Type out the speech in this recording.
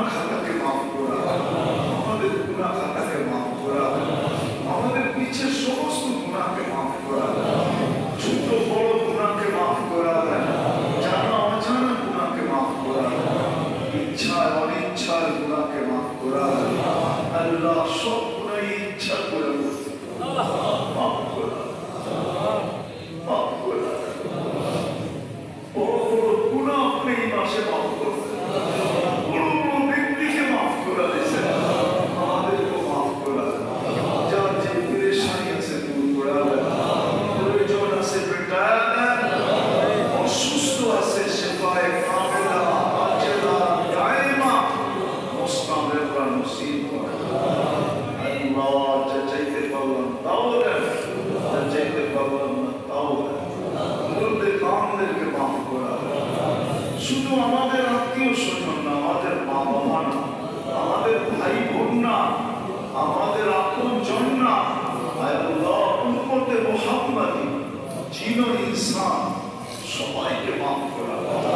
গুনাহ খাতাকে মাফ করা, আমাদের গুনাহ খাতাকে মাফ করা, আমাদের পিছের সমস্ত গুনাহকে মাফ করা, ছোট বড় গুনাহকে মাফ করা, জানা অজানা গুনাহকে মাফ করা, ইচ্ছা অনিচ্ছার গুনাহকে মাফ করা। আল্লাহ সব গুনাহ ইচ্ছা করে মাফ করা, মাফ করা। বড় বড় গুনাহ আপনি এই মাসে মাফ করবেন, বড় বড় ব্যক্তিকে মাফ করা দিয়েছেন, আমাদেরকে মাফ করা। যার যে পেরেশানি আছে দূর করা, প্রয়োজন আছে বেটায় দেন, অসুস্থ আছে সেফায়ে কামেলা আজেলা দাইমা মুস্তামিরা নসিব করেন। আল্লাহ যা চাইতে পারলাম তাও দেন, যা চাইতে পারলাম না তাও দেন। বলতে কামদেরকে মাফ করা, শুধু আমাদের আত্মীয় স্বজন না, আমাদের মা বাবা না, আমাদের ভাই বোন না, আমাদের আপন জন না, আল্লাহ উম্মতে মুহাম্মাদি জিন ও ইনসান সবাইকে মাফ করা।